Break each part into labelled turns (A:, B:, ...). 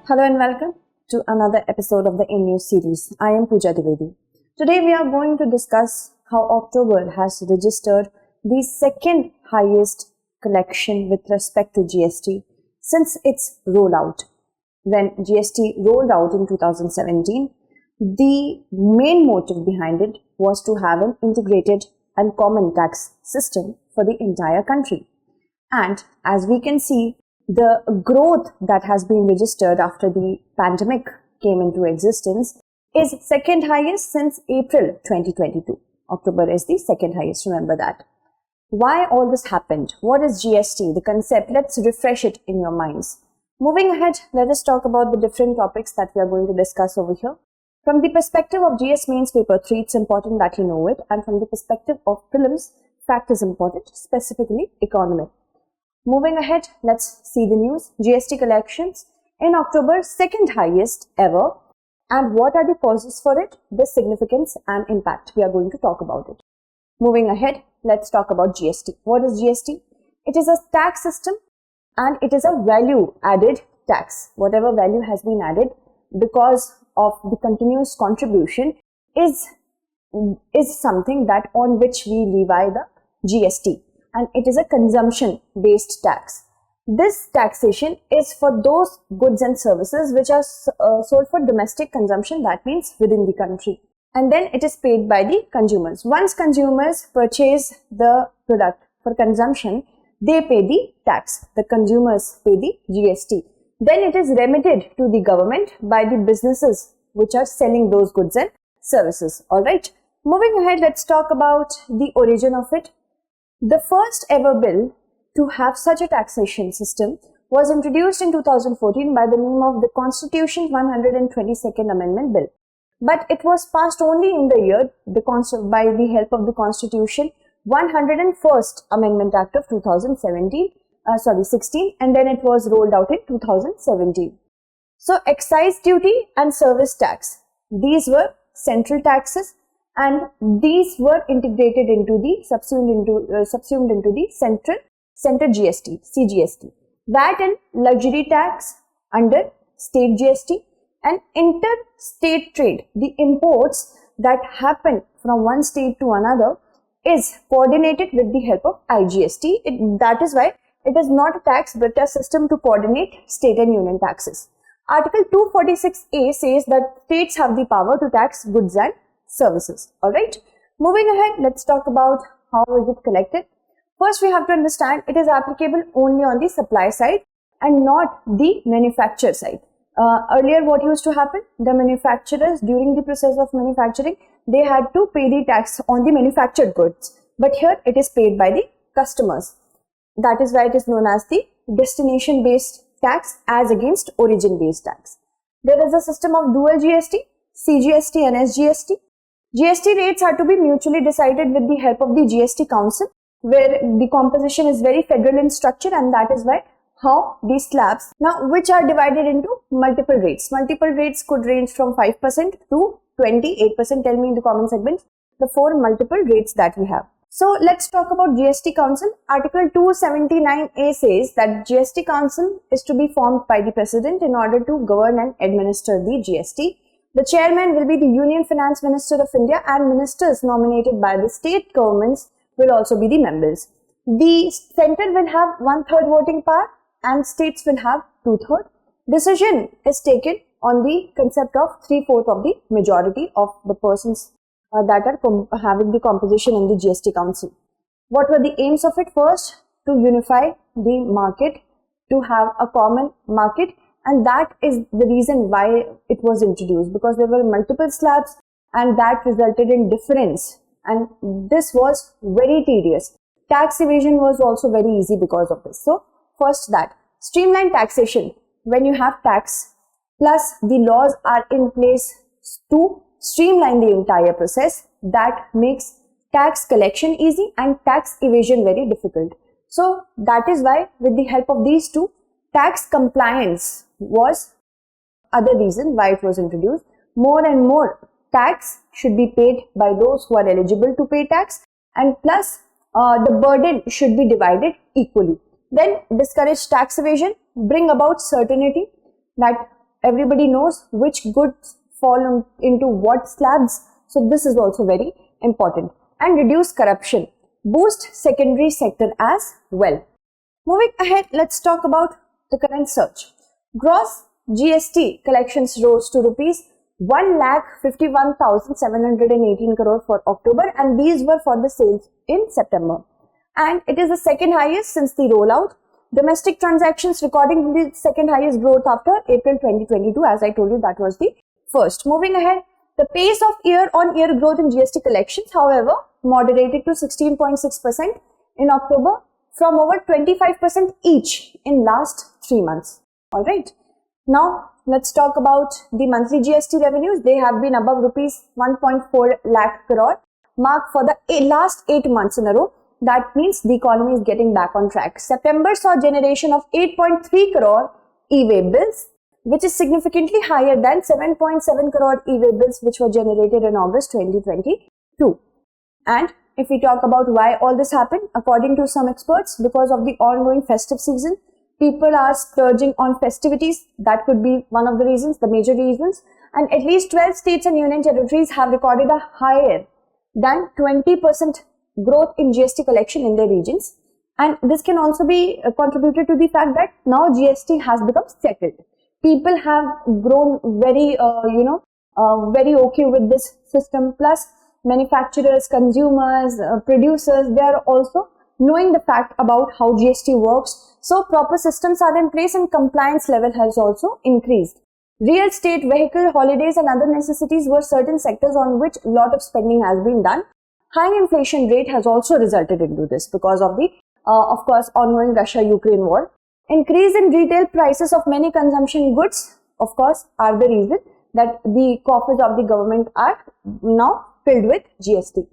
A: Hello and welcome to another episode of the In News series. I am Pooja Dwivedi. Today we are going to discuss how October has registered the second highest collection with respect to GST since its rollout. When GST rolled out in 2017, the main motive behind it was to have an integrated and common tax system for the entire country. And as we can see, the growth that has been registered after the pandemic came into existence is second highest since April 2022. October is the second highest, remember that. Why all this happened? What is GST? The concept, let's refresh it in your minds. Moving ahead, let us talk about the different topics that we are going to discuss over here. From the perspective of GS Mains Paper 3, it's important that you know it. And from the perspective of prelims, fact is important, specifically economy. Moving ahead, let's see the news. GST collections in October, second highest ever. And what are the causes for it? The significance and impact. We are going to talk about it. Moving ahead, let's talk about GST. What is GST? It is a tax system and it is a value added tax. Whatever value has been added because of the continuous contribution is something that on which we levy the GST. And it is a consumption-based tax. This taxation is for those goods and services which are sold for domestic consumption, that means within the country. And then it is paid by the consumers. Once consumers purchase the product for consumption, they pay the tax. The consumers pay the GST. Then it is remitted to the government by the businesses which are selling those goods and services. Alright, moving ahead, let's talk about the origin of it. The first ever bill to have such a taxation system was introduced in 2014 by the name of the Constitution 122nd Amendment Bill. But it was passed only in the year by the help of the Constitution 101st Amendment Act of 16, and then it was rolled out in 2017. So excise duty and service tax, these were central taxes. And these were integrated into the subsumed into the center GST, CGST. VAT and luxury tax under state GST, and interstate trade, the imports that happen from one state to another, is coordinated with the help of IGST. That is why it is not a tax but a system to coordinate state and union taxes. Article 246A says that states have the power to tax goods and services. Alright, moving ahead, let's talk about how is it collected. First, we have to understand it is applicable only on the supply side and not the manufacturer side. Earlier, what used to happen? The manufacturers, during the process of manufacturing, they had to pay the tax on the manufactured goods. But here, it is paid by the customers. That is why it is known as the destination-based tax as against origin-based tax. There is a system of dual GST, CGST and SGST. GST rates are to be mutually decided with the help of the GST Council, where the composition is very federal in structure, and that is why how these slabs, now which are divided into multiple rates. Multiple rates could range from 5% to 28%. Tell me in the comment segment the four multiple rates that we have. So let's talk about GST Council. Article 279A says that GST Council is to be formed by the President in order to govern and administer the GST. The chairman will be the Union Finance Minister of India, and ministers nominated by the state governments will also be the members. The center will have 1/3 voting power and states will have 2/3. Decision is taken on the concept of 3/4 of the majority of the persons that are having the composition in the GST Council. What were the aims of it? First, to unify the market, to have a common market. And that is the reason why it was introduced, because there were multiple slabs and that resulted in difference. And this was very tedious. Tax evasion was also very easy because of this. So first, that streamlined taxation, when you have tax plus the laws are in place to streamline the entire process, that makes tax collection easy and tax evasion very difficult. So that is why with the help of these two, tax compliance was other reason why it was introduced. More and more tax should be paid by those who are eligible to pay tax, and plus the burden should be divided equally. Then discourage tax evasion, bring about certainty that everybody knows which goods fall into what slabs. So this is also very important. And reduce corruption, boost secondary sector as well. Moving ahead, let's talk about the current surge. Gross GST collections rose to rupees 1,51,718 crore for October, and these were for the sales in September. And it is the second highest since the rollout. Domestic transactions recording the second highest growth after April 2022. As I told you, that was the first. Moving ahead, the pace of year-on-year growth in GST collections, however, moderated to 16.6% in October from over 25% each in last 3 months. Alright. Now, let's talk about the monthly GST revenues. They have been above rupees 1.4 lakh crore mark for the last 8 months in a row. That means the economy is getting back on track. September saw generation of 8.3 crore e-way bills, which is significantly higher than 7.7 crore e-way bills which were generated in August 2022. And if we talk about why all this happened, according to some experts, because of the ongoing festive season, people are splurging on festivities. That could be one of the reasons, the major reasons. And at least 12 states and union territories have recorded a higher than 20% growth in GST collection in their regions. And this can also be contributed to the fact that now GST has become settled. People have grown very, very okay with this system. Plus, manufacturers, consumers, producers, they are also knowing the fact about how GST works. So proper systems are in place and compliance level has also increased. Real estate, vehicle, holidays and other necessities were certain sectors on which a lot of spending has been done. High inflation rate has also resulted into this because of the, of course, ongoing Russia-Ukraine war. Increase in retail prices of many consumption goods, of course, are the reason that the coffers of the government are now filled with GST.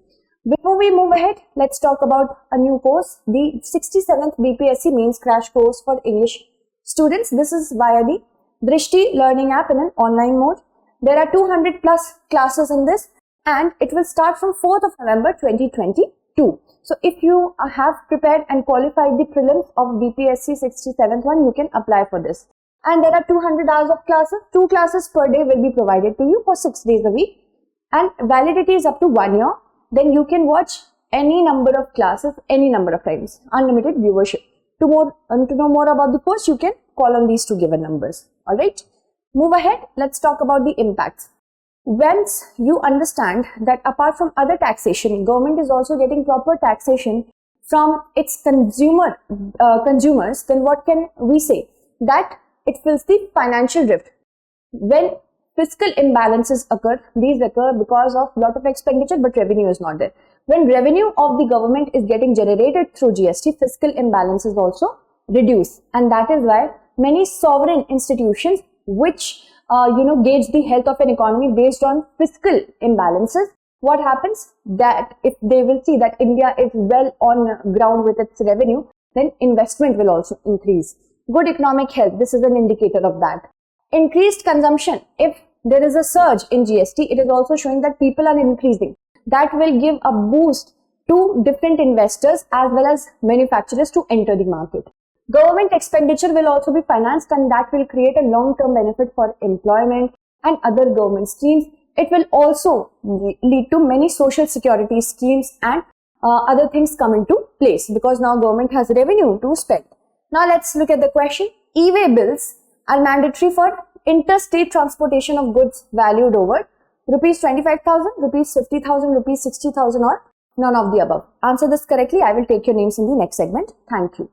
A: Before we move ahead, let's talk about a new course, the 67th BPSC Mains Crash Course for English students. This is via the Drishti learning app in an online mode. There are 200 plus classes in this and it will start from 4th of November 2022. So if you have prepared and qualified the prelims of BPSC 67th one, you can apply for this. And there are 200 hours of classes. 2 classes per day will be provided to you for 6 days a week. And validity is up to 1 year. Then you can watch any number of classes, any number of times. Unlimited viewership. To know more about the course, you can call on these 2 given numbers. Alright. Move ahead. Let's talk about the impacts. Once you understand that apart from other taxation, government is also getting proper taxation from its consumers, then what can we say? That it fills the financial rift. When fiscal imbalances occur, these occur because of lot of expenditure but revenue is not there. When revenue of the government is getting generated through GST, fiscal imbalances also reduce, and that is why many sovereign institutions which gauge the health of an economy based on fiscal imbalances, what happens that if they will see that India is well on ground with its revenue, then investment will also increase. Good economic health, this is an indicator of that. Increased consumption, if there is a surge in GST, it is also showing that people are increasing. That will give a boost to different investors as well as manufacturers to enter the market. Government expenditure will also be financed and that will create a long-term benefit for employment and other government schemes. It will also lead to many social security schemes and other things come into place because now government has revenue to spend. Now let's look at the question. E-way bills are mandatory for interstate transportation of goods valued over rupees 25,000, rupees 50,000, rupees 60,000 or none of the above. Answer this correctly. I will take your names in the next segment. Thank you.